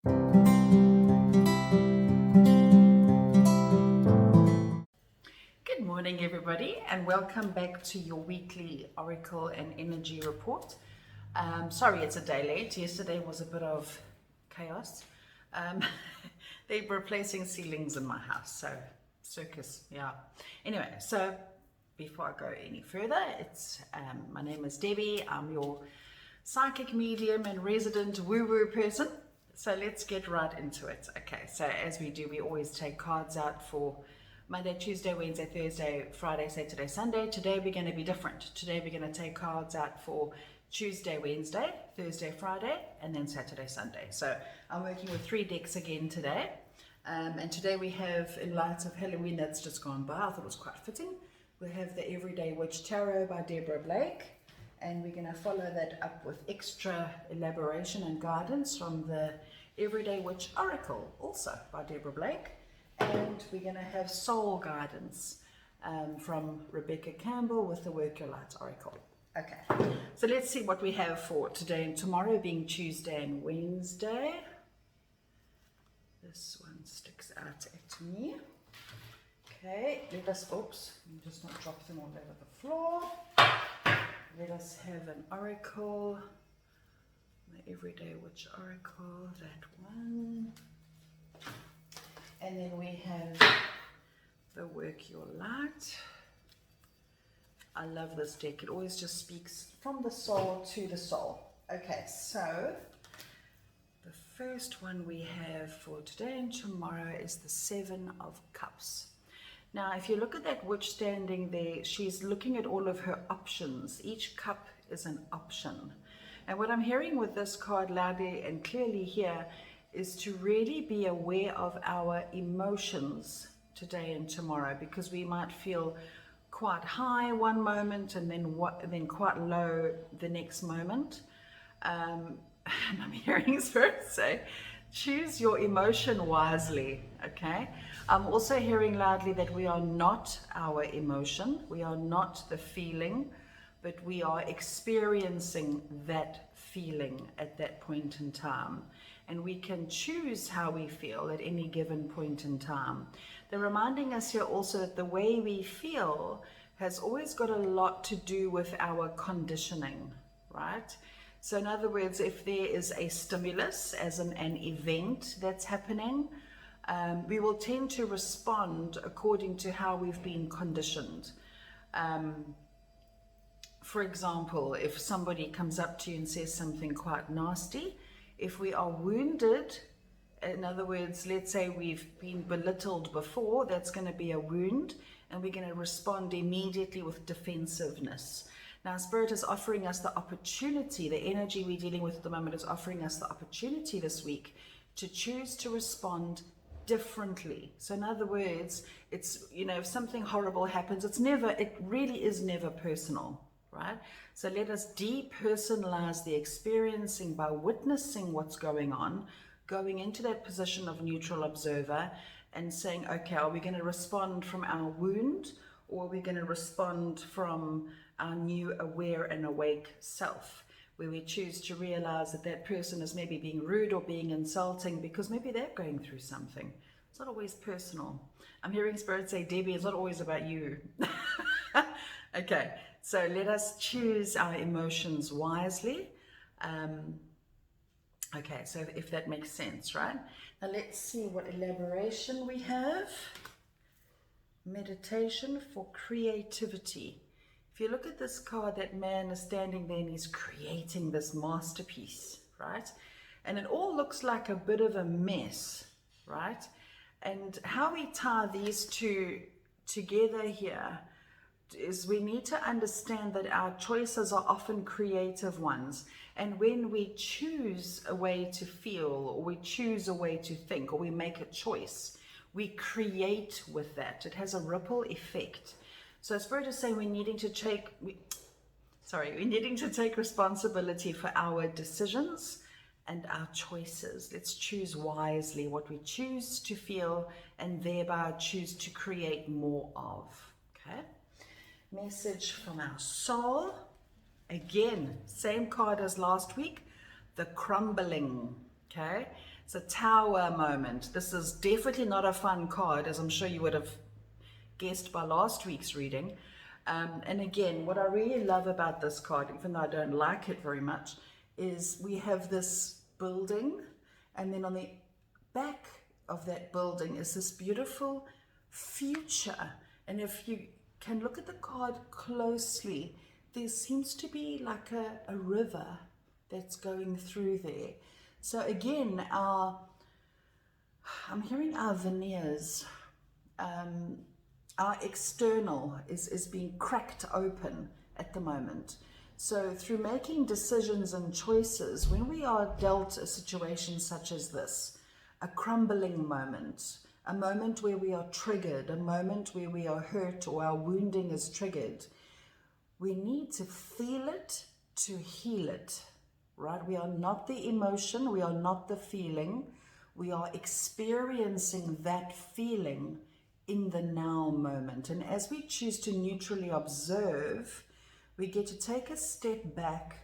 Good morning, everybody, and welcome back to your weekly Oracle and Energy report. Sorry, it's a day late. Yesterday was a bit of chaos. Um, they're replacing ceilings in my house, so circus, yeah. Anyway, so before I go any further, my name is Debbie. I'm your psychic medium and resident woo-woo person. So let's get right into it. Okay, so as we do, we always take cards out for Monday, Tuesday, Wednesday, Thursday, Friday, Saturday, Sunday. Today we're going to be different. Today we're going to take cards out for Tuesday, Wednesday, Thursday, Friday, and then Saturday, Sunday. So I'm working with 3 decks again today. And today we have, in light of Halloween that's just gone by, I thought it was quite fitting, we have the Everyday Witch Tarot by Deborah Blake. And we're going to follow that up with extra elaboration and guidance from the Everyday Witch Oracle, also by Deborah Blake. And we're going to have soul guidance from Rebecca Campbell with the Work Your Light Oracle. Okay, so let's see what we have for today and tomorrow, being Tuesday and Wednesday. This one sticks out at me. Okay, let us, just not drop them all over the floor. Let us have an oracle, the Everyday Witch Oracle, that one. And then we have the Work Your Light. I love this deck. It always just speaks from the soul to the soul. Okay, so the first one we have for today and tomorrow is the 7 of Cups. Now, if you look at that witch standing there, she's looking at all of her options. Each cup is an option. And what I'm hearing with this card loudly and clearly here is to really be aware of our emotions today and tomorrow, because we might feel quite high one moment and then quite low the next moment. And I'm hearing Spirit say, choose your emotion wisely, okay? I'm also hearing loudly that we are not our emotion, we are not the feeling, but we are experiencing that feeling at that point in time. And we can choose how we feel at any given point in time. They're reminding us here also that the way we feel has always got a lot to do with our conditioning, right? So in other words, if there is a stimulus, as an event that's happening, we will tend to respond according to how we've been conditioned. For example, if somebody comes up to you and says something quite nasty, if we are wounded, in other words, let's say we've been belittled before, that's going to be a wound, and we're going to respond immediately with defensiveness. Now, Spirit is offering us the opportunity, the energy we're dealing with at the moment is offering us the opportunity this week to choose to respond differently. So in other words, it's, if something horrible happens, it really is never personal, right? So let us depersonalize the experiencing by witnessing what's going on, going into that position of neutral observer and saying, okay, are we going to respond from our wound, or are we going to respond from our new aware and awake self, where we choose to realize that that person is maybe being rude or being insulting because maybe they're going through something. It's not always personal. I'm hearing Spirit say, Debbie, it's not always about you. Okay, so let us choose our emotions wisely. Okay, so if that makes sense, right? Now let's see what elaboration we have. Meditation for creativity. If you look at this card, that man is standing there and he's creating this masterpiece, right? And it all looks like a bit of a mess, right? And how we tie these two together here is we need to understand that our choices are often creative ones. And when we choose a way to feel, or we choose a way to think, or we make a choice, we create with that. It has a ripple effect. So Spirit is saying we're needing to take responsibility for our decisions and our choices. Let's choose wisely what we choose to feel and thereby choose to create more of. Okay? Message from our soul. Again, same card as last week, the crumbling. Okay? It's a tower moment. This is definitely not a fun card, as I'm sure you would have guessed by last week's reading. And again, what I really love about this card, even though I don't like it very much, is we have this building, and then on the back of that building is this beautiful future. And if you can look at the card closely, there seems to be like a river that's going through there. So again, I'm hearing our veneers, our external is being cracked open at the moment. So through making decisions and choices, when we are dealt a situation such as this, a crumbling moment, a moment where we are triggered, a moment where we are hurt or our wounding is triggered, we need to feel it to heal it, right? We are not the emotion, we are not the feeling, we are experiencing that feeling in the now moment. And as we choose to neutrally observe, we get to take a step back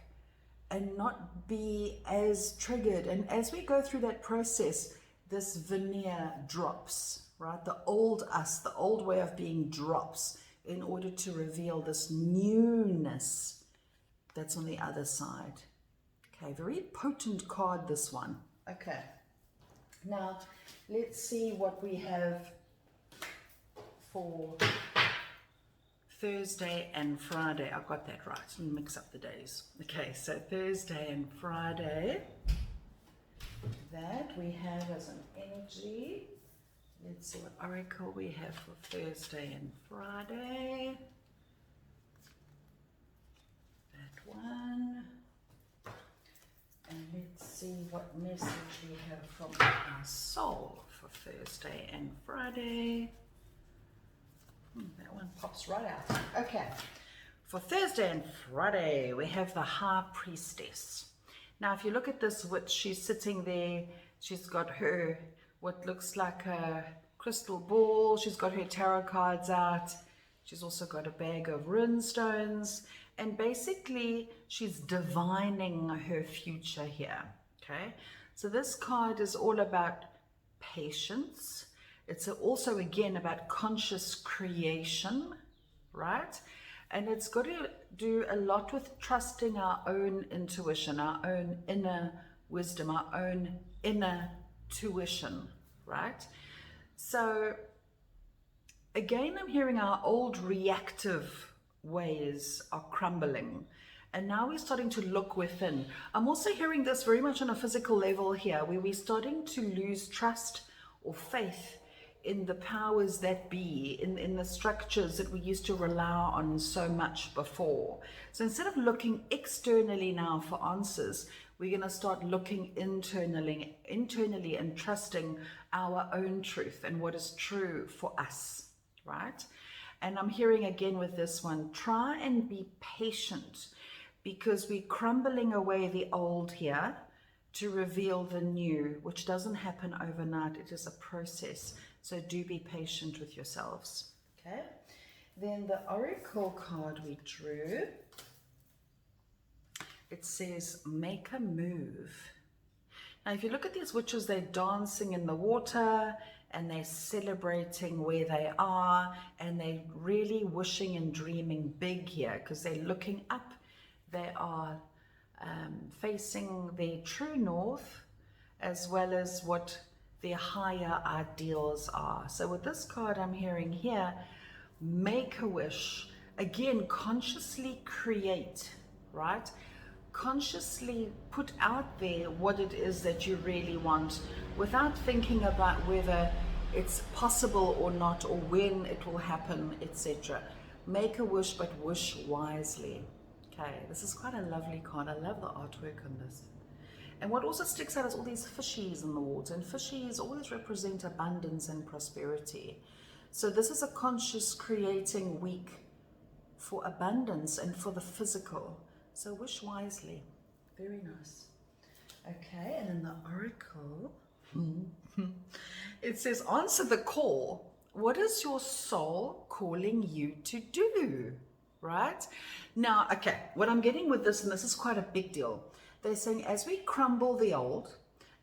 and not be as triggered. And as we go through that process, this veneer drops, right? The old us, the old way of being drops in order to reveal this newness that's on the other side. Okay, very potent card, this one. Okay, now let's see what we have for Thursday and Friday. I got that right. Let me mix up the days. Okay, so Thursday and Friday, that we have as an energy. Let's see what oracle we have for Thursday and Friday. That one. And let's see what message we have from our soul for Thursday and Friday. That one pops right out. Okay, for Thursday and Friday, we have the High Priestess. Now, if you look at this witch, she's sitting there. She's got her, what looks like a crystal ball. She's got her tarot cards out. She's also got a bag of rune stones. And basically, she's divining her future here, okay? So this card is all about patience. It's also, again, about conscious creation, right? And it's got to do a lot with trusting our own intuition, our own inner wisdom, our own inner tuition, right? So, again, I'm hearing our old reactive ways are crumbling. And now we're starting to look within. I'm also hearing this very much on a physical level here, where we're starting to lose trust or faith in the powers that be, in the structures that we used to rely on so much before. So instead of looking externally now for answers, we're going to start looking internally and trusting our own truth and what is true for us, right? And I'm hearing again with this one, try and be patient, because we're crumbling away the old here to reveal the new, which doesn't happen overnight. It is a process. So do be patient with yourselves. Okay. Then the oracle card we drew, it says, make a move. Now, if you look at these witches, they're dancing in the water and they're celebrating where they are, and they're really wishing and dreaming big here because they're looking up. They are facing their true north, as well as what their higher ideals are. So with this card I'm hearing here, make a wish. Again, consciously create, right? Consciously put out there what it is that you really want, without thinking about whether it's possible or not, or when it will happen, etc. Make a wish, but wish wisely. Okay, this is quite a lovely card. I love the artwork on this. And what also sticks out is all these fishies in the water, and fishies always represent abundance and prosperity. So this is a conscious creating week for abundance and for the physical. So wish wisely. Very nice. Okay, and in the oracle, it says, answer the call. What is your soul calling you to do? Right? Now, okay, what I'm getting with this, and this is quite a big deal, they're saying as we crumble the old,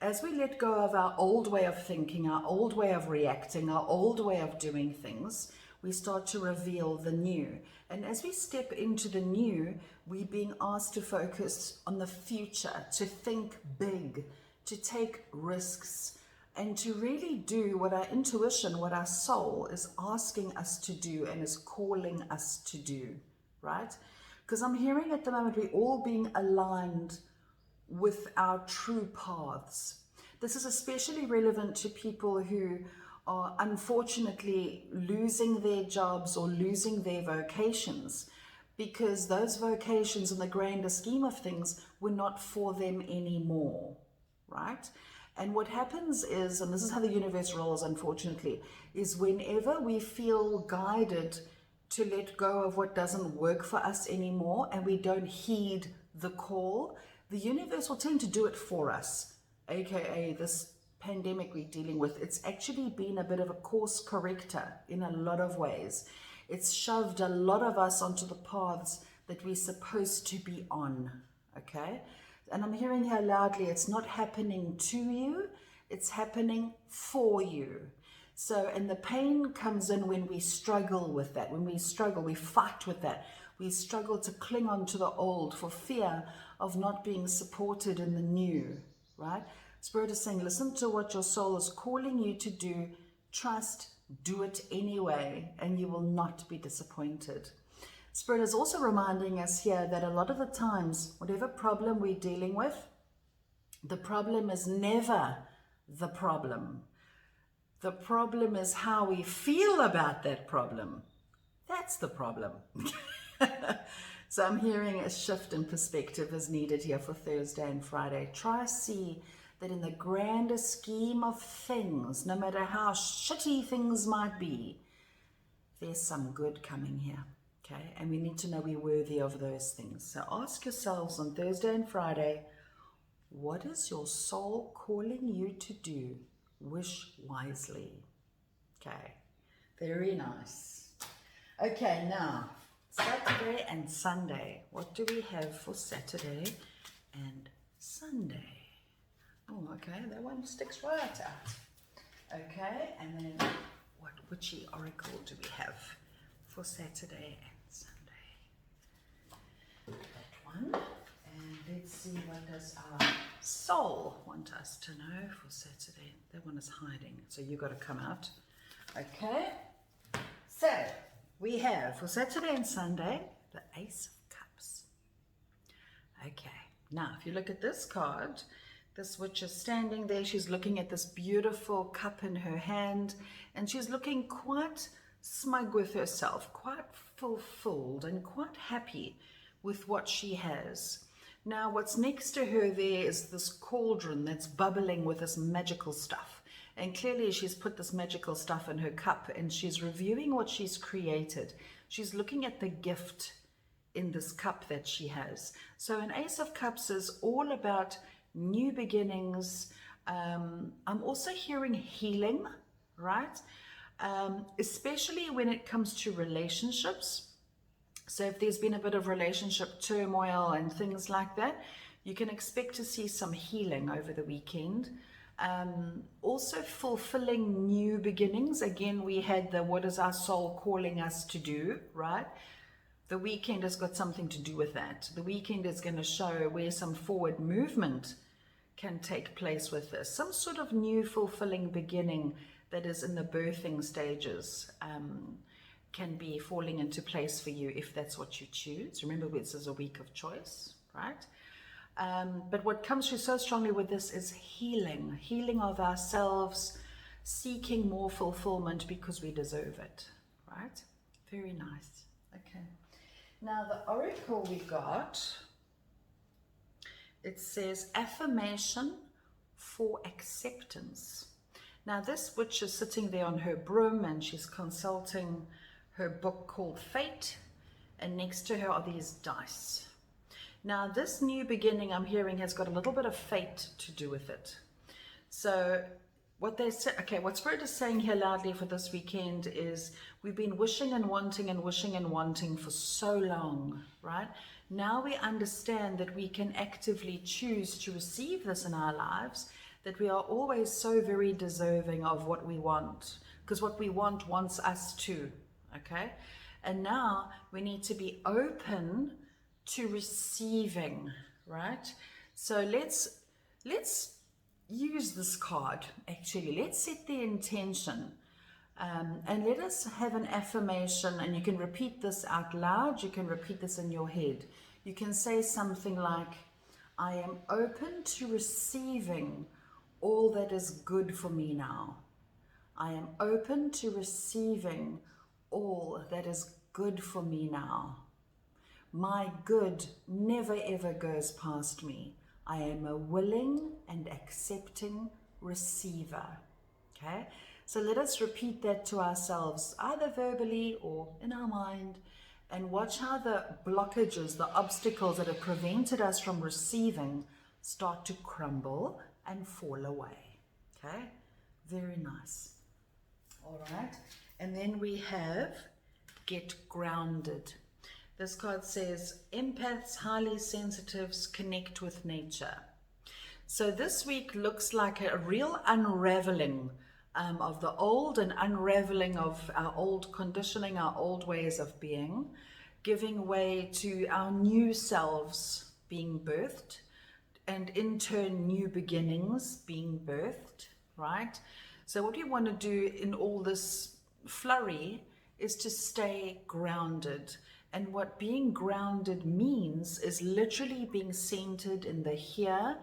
as we let go of our old way of thinking, our old way of reacting, our old way of doing things, we start to reveal the new. And as we step into the new, we're being asked to focus on the future, to think big, to take risks, and to really do what our intuition, what our soul is asking us to do and is calling us to do, right? Because I'm hearing at the moment we're all being aligned with our true paths. This is especially relevant to people who are unfortunately losing their jobs or losing their vocations, because those vocations in the grander scheme of things were not for them anymore, right? And what happens is, and this is how the universe rolls unfortunately, is whenever we feel guided to let go of what doesn't work for us anymore and we don't heed the call, the universe will tend to do it for us, aka this pandemic we're dealing with. It's actually been a bit of a course corrector in a lot of ways. It's shoved a lot of us onto the paths that we're supposed to be on, okay? And I'm hearing here loudly, it's not happening to you, it's happening for you. So, and the pain comes in when we struggle with that. When we struggle, we fight with that. We struggle to cling on to the old for fear of not being supported in the new, right? Spirit is saying, listen to what your soul is calling you to do. Trust, do it anyway, and you will not be disappointed. Spirit is also reminding us here that a lot of the times, whatever problem we're dealing with, the problem is never the problem. The problem is how we feel about that problem. That's the problem. So I'm hearing a shift in perspective is needed here for Thursday and Friday. Try to see that in the grander scheme of things, no matter how shitty things might be, there's some good coming here, okay? And we need to know we're worthy of those things. So ask yourselves on Thursday and Friday, what is your soul calling you to do? Wish wisely. Okay, very nice. Okay, now, Saturday and Sunday. What do we have for Saturday and Sunday? Oh, okay, that one sticks right out. Okay, and then what witchy oracle do we have for Saturday and Sunday? That one. And let's see, what does our soul want us to know for Saturday? That one is hiding, so you got to come out. Okay, so we have for Saturday and Sunday the Ace of Cups. Okay, now if you look at this card, this witch is standing there. She's looking at this beautiful cup in her hand, and she's looking quite smug with herself, quite fulfilled and quite happy with what she has. Now, what's next to her there is this cauldron that's bubbling with this magical stuff. And clearly she's put this magical stuff in her cup and she's reviewing what she's created. She's looking at the gift in this cup that she has. So an Ace of Cups is all about new beginnings. I'm also hearing healing, right? Especially when it comes to relationships. So if there's been a bit of relationship turmoil and things like that, you can expect to see some healing over the weekend. Also fulfilling new beginnings. Again, we had the what is our soul calling us to do, right? The weekend has got something to do with that. The weekend is going to show where some forward movement can take place with this. Some sort of new fulfilling beginning that is in the birthing stages can be falling into place for you if that's what you choose. Remember, this is a week of choice, right? But what comes through so strongly with this is healing of ourselves, seeking more fulfillment because we deserve it, right? Very nice. Okay. Now the oracle we got, it says affirmation for acceptance. Now this witch is sitting there on her broom and she's consulting her book called Fate, and next to her are these dice. Now this new beginning I'm hearing has got a little bit of fate to do with it. So what they say, okay, what Spirit is saying here loudly for this weekend is we've been wishing and wanting for so long, right? Now we understand that we can actively choose to receive this in our lives, that we are always so very deserving of what we want, because what we want wants us too, okay? And now we need to be open to receiving, right? So let's use this card, actually. Let's set the intention. And let us have an affirmation, and you can repeat this out loud, you can repeat this in your head. You can say something like, I am open to receiving all that is good for me now. I am open to receiving all that is good for me now. My good never ever goes past me. I am a willing and accepting receiver. Okay? So let us repeat that to ourselves, either verbally or in our mind, and watch how the blockages, the obstacles that have prevented us from receiving start to crumble and fall away. Okay? Very nice. All right. And then we have get grounded. This card says, empaths, highly sensitives, connect with nature. So this week looks like a real unraveling of the old, and unraveling of our old conditioning, our old ways of being, giving way to our new selves being birthed, and in turn new beginnings being birthed, right? So what we want to do in all this flurry is to stay grounded. And what being grounded means is literally being centered in the here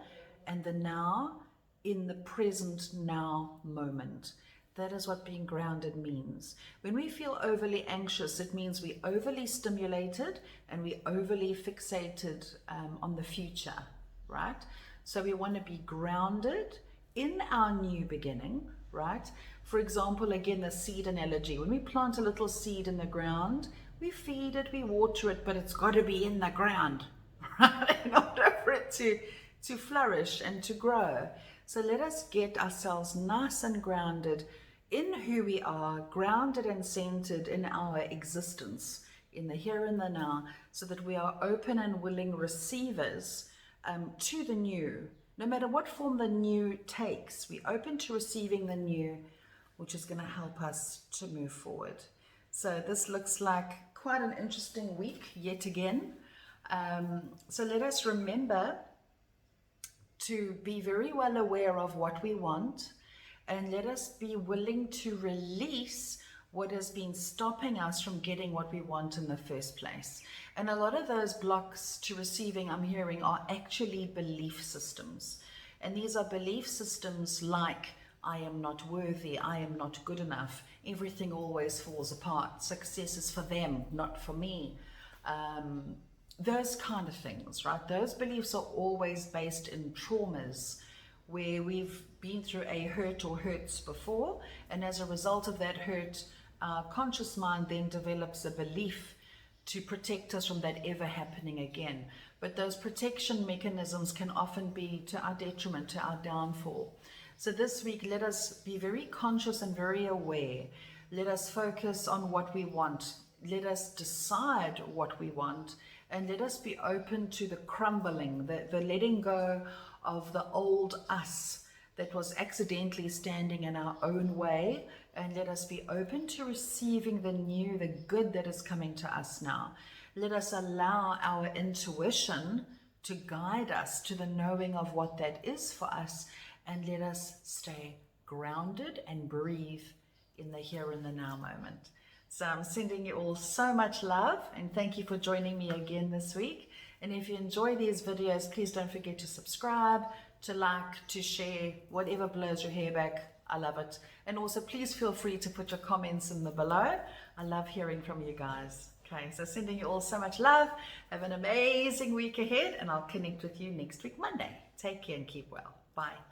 and the now, in the present now moment. That is what being grounded means. When we feel overly anxious, it means we're overly stimulated and we're overly fixated on the future, right? So we want to be grounded in our new beginning, right? For example, again, the seed analogy. When we plant a little seed in the ground, we feed it, we water it, but it's got to be in the ground, right? In order for it to flourish and to grow. So let us get ourselves nice and grounded in who we are, grounded and centered in our existence, in the here and the now, so that we are open and willing receivers to the new. No matter what form the new takes, we're open to receiving the new, which is going to help us to move forward. So this looks like quite an interesting week yet again. So let us remember to be very well aware of what we want, and let us be willing to release what has been stopping us from getting what we want in the first place. And a lot of those blocks to receiving, I'm hearing, are actually belief systems. And these are belief systems like, I am not worthy, I am not good enough, everything always falls apart, success is for them, not for me. Those kind of things, right? Those beliefs are always based in traumas where we've been through a hurt or hurts before, and as a result of that hurt, our conscious mind then develops a belief to protect us from that ever happening again. But those protection mechanisms can often be to our detriment, to our downfall. So this week, let us be very conscious and very aware. Let us focus on what we want. Let us decide what we want, and let us be open to the crumbling, the letting go of the old us that was accidentally standing in our own way, and let us be open to receiving the new, the good that is coming to us now. Let us allow our intuition to guide us to the knowing of what that is for us, and let us stay grounded and breathe in the here and the now moment. So I'm sending you all so much love, and thank you for joining me again this week. And if you enjoy these videos, please don't forget to subscribe, to like, to share, whatever blows your hair back. I love it. And also please feel free to put your comments in the below. I love hearing from you guys. Okay, so sending you all so much love. Have an amazing week ahead, and I'll connect with you next week, Monday. Take care and keep well. Bye.